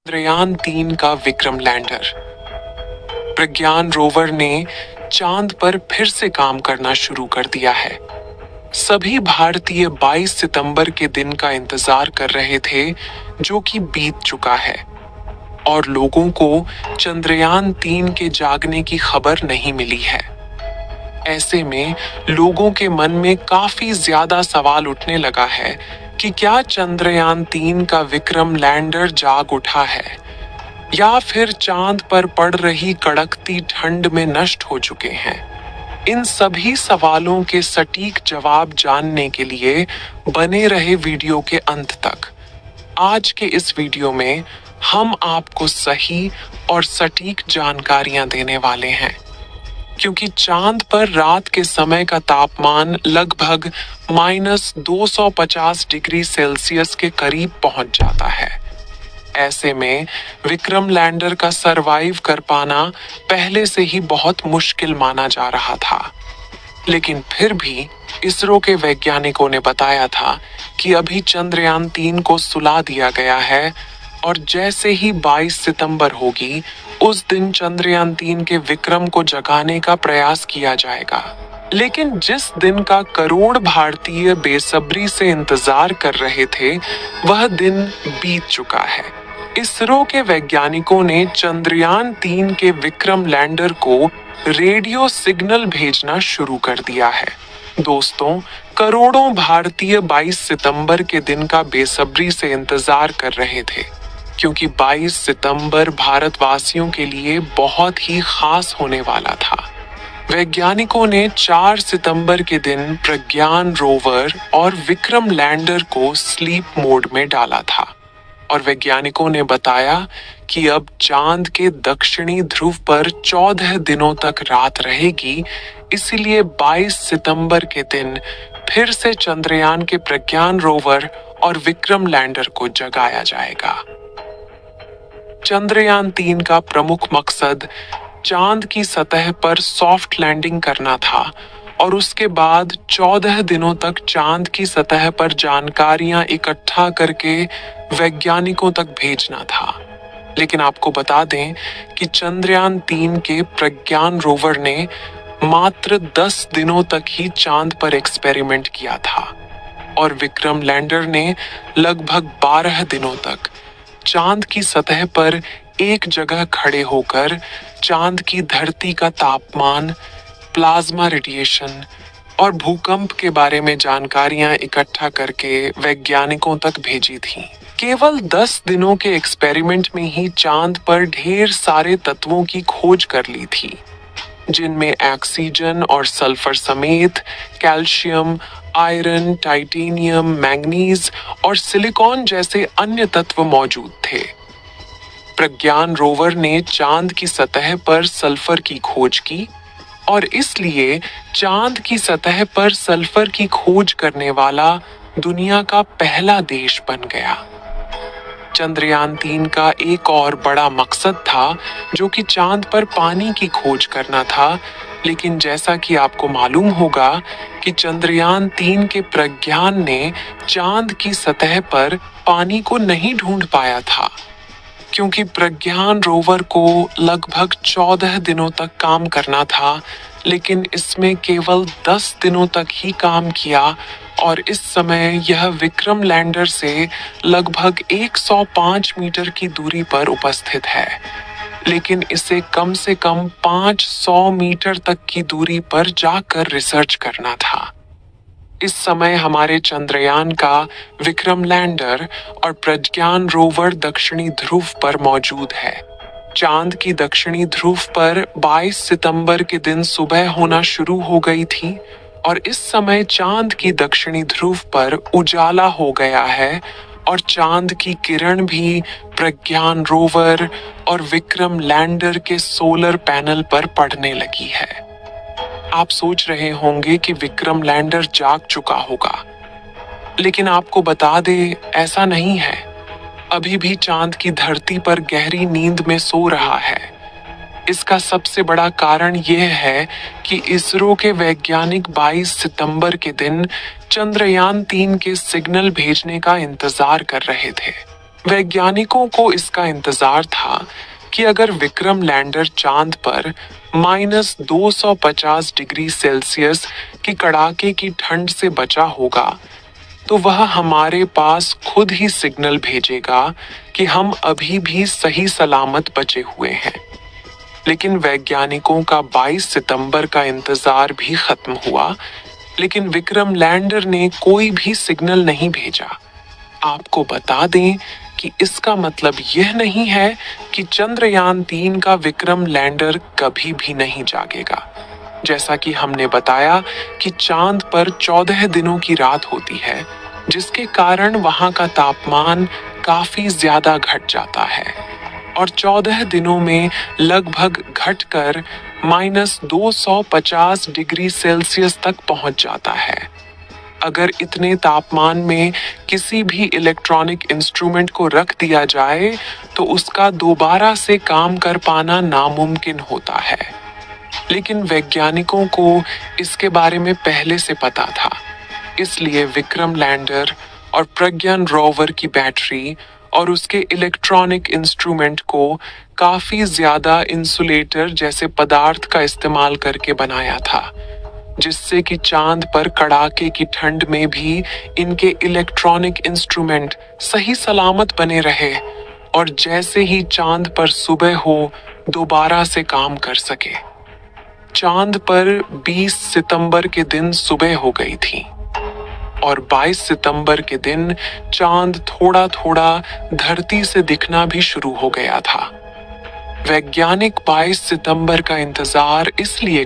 चंद्रयान 3 का विक्रम लैंडर। प्रज्ञान रोवर ने चांद पर फिर से काम करना शुरू कर दिया है। सभी भारतीय 22 सितंबर के दिन का इंतजार कर रहे थे, जो कि बीत चुका है, और लोगों को चंद्रयान 3 के जागने की खबर नहीं मिली है। ऐसे में लोगों के मन में काफी ज्यादा सवाल उठने लगा है कि क्या चंद्रयान 3 का विक्रम लैंडर जाग उठा है या फिर चांद पर पड़ रही कड़कती ठंड में नष्ट हो चुके हैं। इन सभी सवालों के सटीक जवाब जानने के लिए बने रहे वीडियो के अंत तक। आज के इस वीडियो में हम आपको सही और सटीक जानकारियां देने वाले हैं, क्योंकि चांद पर रात के समय का तापमान लगभग -250 डिग्री सेल्सियस के करीब पहुंच जाता है। ऐसे में विक्रम लैंडर का सरवाइव कर पाना पहले से ही बहुत मुश्किल माना जा रहा था, लेकिन फिर भी इसरो के वैज्ञानिकों ने बताया था कि अभी चंद्रयान 3 को सुला दिया गया है, और जैसे ही 22 सितंबर होगी, उस दिन चंद्रयान 3 के विक्रम को जगाने का प्रयास किया जाएगा। लेकिन जिस दिन का करोड़ भारतीय बेसब्री से इंतजार कर रहे थे, वह दिन बीत चुका है। इसरो के वैज्ञानिकों ने चंद्रयान 3 के विक्रम लैंडर को रेडियो सिग्नल भेजना शुरू कर दिया है। दोस्तों, करोड़ों भारतीय 22 सितंबर के दिन का बेसब्री से इंतजार कर रहे थे, क्योंकि 22 सितंबर भारतवासियों के लिए बहुत ही खास होने वाला था। वैज्ञानिकों ने 4 सितंबर के दिन प्रज्ञान रोवर और विक्रम लैंडर को स्लीप मोड में डाला था, और वैज्ञानिकों ने बताया कि अब चांद के दक्षिणी ध्रुव पर 14 दिनों तक रात रहेगी, इसीलिए 22 सितंबर के दिन फिर से चंद्रयान के प्रज्ञान रोवर और विक्रम लैंडर को जगाया जाएगा। चंद्रयान 3 का प्रमुख मकसद चांद की सतह पर सॉफ्ट लैंडिंग करना था, और उसके बाद 14 दिनों तक चांद की सतह पर जानकारियां इकट्ठा करके वैज्ञानिकों तक भेजना था। लेकिन आपको बता दें कि चंद्रयान 3 के प्रज्ञान रोवर ने मात्र 10 दिनों तक ही चांद पर एक्सपेरिमेंट किया था, और विक्रम लैंडर ने लगभग 12 दिनों तक चांद की सतह पर एक जगह खड़े होकर चांद की धरती का तापमान, प्लाज्मा रेडिएशन और भूकंप के बारे में जानकारियां इकट्ठा करके वैज्ञानिकों तक भेजी थी। केवल 10 दिनों के एक्सपेरिमेंट में ही चांद पर ढेर सारे तत्वों की खोज कर ली थी, जिनमें ऑक्सीजन और सल्फर समेत कैल्शियम, आयरन, टाइटेनियम, मैंगनीज और सिलिकॉन जैसे अन्य तत्व मौजूद थे। प्रज्ञान रोवर ने चांद की सतह पर सल्फर की खोज की, और इसलिए चांद की सतह पर सल्फर की खोज करने वाला दुनिया का पहला देश बन गया। चंद्रयान 3 का एक और बड़ा मकसद था, जो कि चांद पर पानी की खोज करना था, लेकिन जैसा कि आपको मालूम होगा कि चंद्रयान 3 के प्रज्ञान ने चांद की सतह पर पानी को नहीं ढूंढ पाया था, क्योंकि प्रज्ञान रोवर को लगभग 14 दिनों तक काम करना था, लेकिन इसमें केवल 10 दिनों तक ही काम किया, और इस समय यह विक्रम लैंडर से लगभग 105 मीटर की दूरी पर उपस्थित है, लेकिन इसे कम से कम 500 मीटर तक की दूरी पर जाकर रिसर्च करना था। इस समय हमारे चंद्रयान का विक्रम लैंडर और प्रज्ञान रोवर दक्षिणी ध्रुव पर मौजूद है। चांद की दक्षिणी ध्रुव पर 22 सितंबर के दिन सुबह होना शुरू हो गई थी, और इस समय चांद की दक्षिणी ध्रुव पर उजाला हो गया है, और चांद की किरण भी प्रज्ञान रोवर और विक्रम लैंडर के सोलर पैनल पर पड़ने लगी है। आप सोच रहे होंगे कि विक्रम लैंडर जाग चुका होगा, लेकिन आपको बता दे, ऐसा नहीं है। अभी भी चांद की धरती पर गहरी नींद में सो रहा है। इसका सबसे बड़ा कारण यह है कि इसरो के वैज्ञानिक 22 सितंबर के दिन चंद्रयान 3 के सिग्नल भेजने का इंतजार कर रहे थे। वैज्ञानिकों को इसका इंतजार था कि अगर विक्रम लैंडर चांद पर -250 डिग्री सेल्सियस की कड़ाके की ठंड से बचा होगा तो वह हमारे पास खुद ही सिग्नल भेजेगा कि हम अभी भी सही सलामत बचे हुए हैं। लेकिन वैज्ञानिकों का 22 सितंबर का इंतजार भी खत्म हुआ, लेकिन विक्रम लैंडर ने कोई भी सिग्नल नहीं भेजा। आपको बता दें कि इसका मतलब यह नहीं है कि चंद्रयान 3 का विक्रम लैंडर कभी भी नहीं जागेगा। जैसा कि हमने बताया कि चांद पर 14 दिनों की रात होती है, जिसके कारण वहां का तापमान काफी ज्यादा घट जाता है और 14 दिनों में लगभग घटकर -250 डिग्री सेल्सियस तक पहुंच जाता है। अगर इतने तापमान में किसी भी इलेक्ट्रॉनिक इंस्ट्रूमेंट को रख दिया जाए तो उसका दोबारा से काम कर पाना नामुमकिन होता है। लेकिन वैज्ञानिकों को इसके बारे में पहले से पता था, इसलिए विक्रम लैंडर और प्रज्ञान रोवर की बैटरी और उसके इलेक्ट्रॉनिक इंस्ट्रूमेंट को काफी ज्यादा इंसुलेटर जैसे पदार्थ का इस्तेमाल करके बनाया था, जिससे कि चांद पर कड़ाके की ठंड में भी इनके इलेक्ट्रॉनिक इंस्ट्रूमेंट सही सलामत बने रहे और जैसे ही चांद पर सुबह हो दोबारा से काम कर सके। चांद पर 20 सितंबर के दिन सुबह हो गई थी और 22 सितंबर के दिन चांद थोड़ा थोड़ा धरती से दिखना भी शुरू हो गया था। वैज्ञानिक 22 सितंबर का इंतजार इसलिए